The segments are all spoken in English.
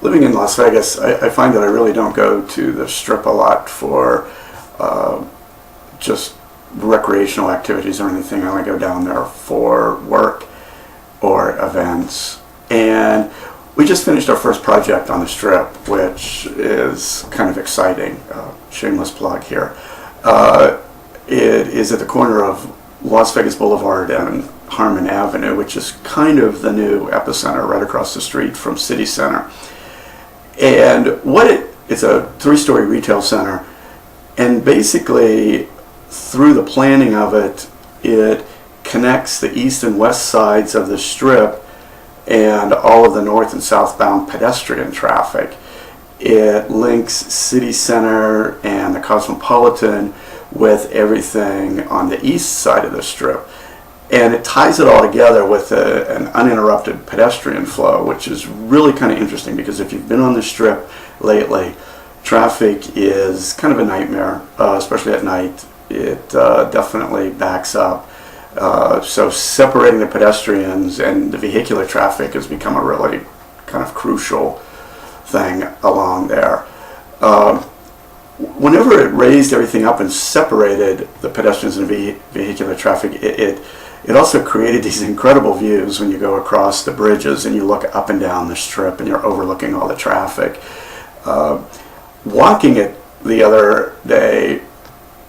living in Las Vegas, I find that I really don't go to the Strip a lot for just recreational activities or anything. I only go down there for work or events. And we just finished our first project on the Strip, which is kind of exciting. Shameless plug here. It is at the corner of Las Vegas Boulevard and Harmon Avenue, which is kind of the new epicenter right across the street from City Center. And it's a 3-story retail center, and basically through the planning of it, it connects the east and west sides of the Strip and all of the north and southbound pedestrian traffic. It links City Center and the Cosmopolitan with everything on the east side of the Strip. And it ties it all together with an uninterrupted pedestrian flow, which is really kind of interesting, because if you've been on the Strip lately, traffic is kind of a nightmare, especially at night. It definitely backs up. So separating the pedestrians and the vehicular traffic has become a really kind of crucial thing along there. Whenever it raised everything up and separated the pedestrians and vehicular traffic, it also created these incredible views when you go across the bridges and you look up and down the Strip and you're overlooking all the traffic. Walking it the other day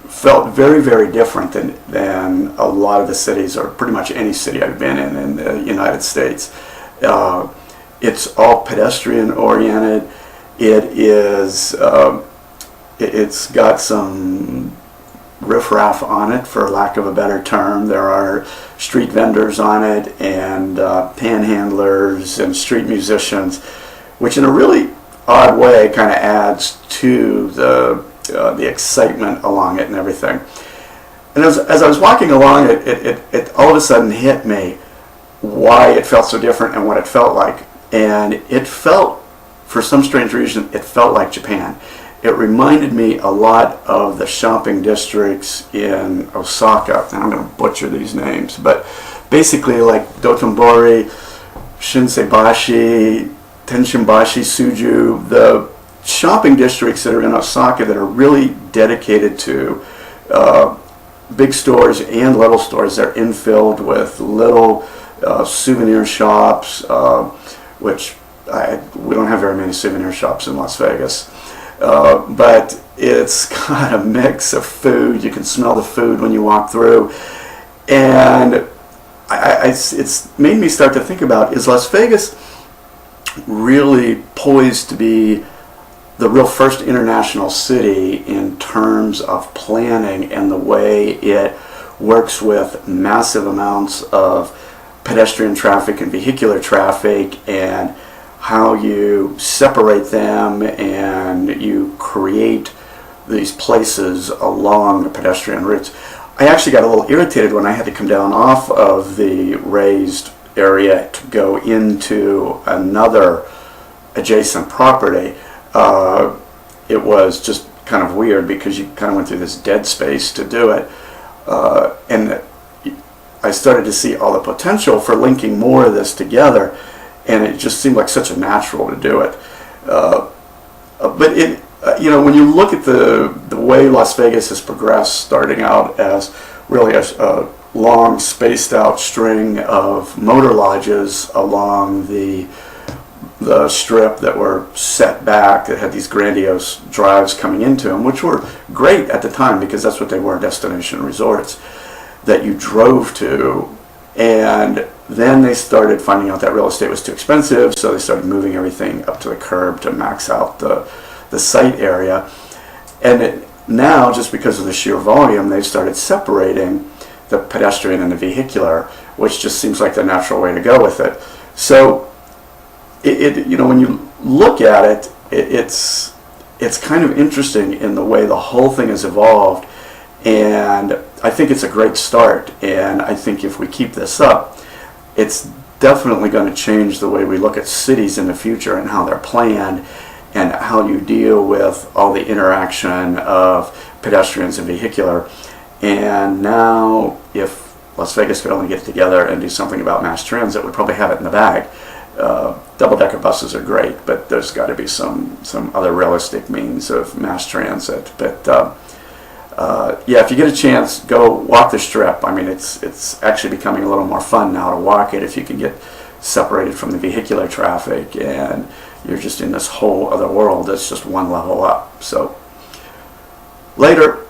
felt very, very different than a lot of the cities, or pretty much any city I've been in the United States. It's all pedestrian oriented. It's got some riffraff on it, for lack of a better term. There are street vendors on it, and panhandlers and street musicians, which in a really odd way kind of adds to the excitement along it and everything. And as I was walking along, it all of a sudden hit me why it felt so different and what it felt like. And it felt, for some strange reason, it felt like Japan. It reminded me a lot of the shopping districts in Osaka. And I'm going to butcher these names, but basically like Dotonbori, Shinseibashi, Tenshinbashi, Suju, the shopping districts that are in Osaka that are really dedicated to big stores and little stores. They're infilled with little souvenir shops, which we don't have very many souvenir shops in Las Vegas. But it's got a mix of food. You can smell the food when you walk through. And it's made me start to think about, is Las Vegas really poised to be the real first international city in terms of planning and the way it works with massive amounts of pedestrian traffic and vehicular traffic, and how you separate them and you create these places along the pedestrian routes. I actually got a little irritated when I had to come down off of the raised area to go into another adjacent property. It was just kind of weird because you kind of went through this dead space to do it. And I started to see all the potential for linking more of this together, and it just seemed like such a natural to do it. But when you look at the way Las Vegas has progressed, starting out as really a long spaced out string of motor lodges along the Strip that were set back, that had these grandiose drives coming into them, which were great at the time because that's what they were, destination resorts that you drove to. And then they started finding out that real estate was too expensive, so they started moving everything up to the curb to max out the site area. And now, just because of the sheer volume, they've started separating the pedestrian and the vehicular, which just seems like the natural way to go with it. So when you look at it, it's kind of interesting in the way the whole thing has evolved, and I think it's a great start. And I think if we keep this up, it's definitely going to change the way we look at cities in the future and how they're planned and how you deal with all the interaction of pedestrians and vehicular. And now, if Las Vegas could only get together and do something about mass transit, we'd probably have it in the bag. double-decker buses are great, but there's got to be some other realistic means of mass transit. But yeah, if you get a chance, go walk the Strip. I mean, it's actually becoming a little more fun now to walk it if you can get separated from the vehicular traffic, and you're just in this whole other world that's just one level up. So later.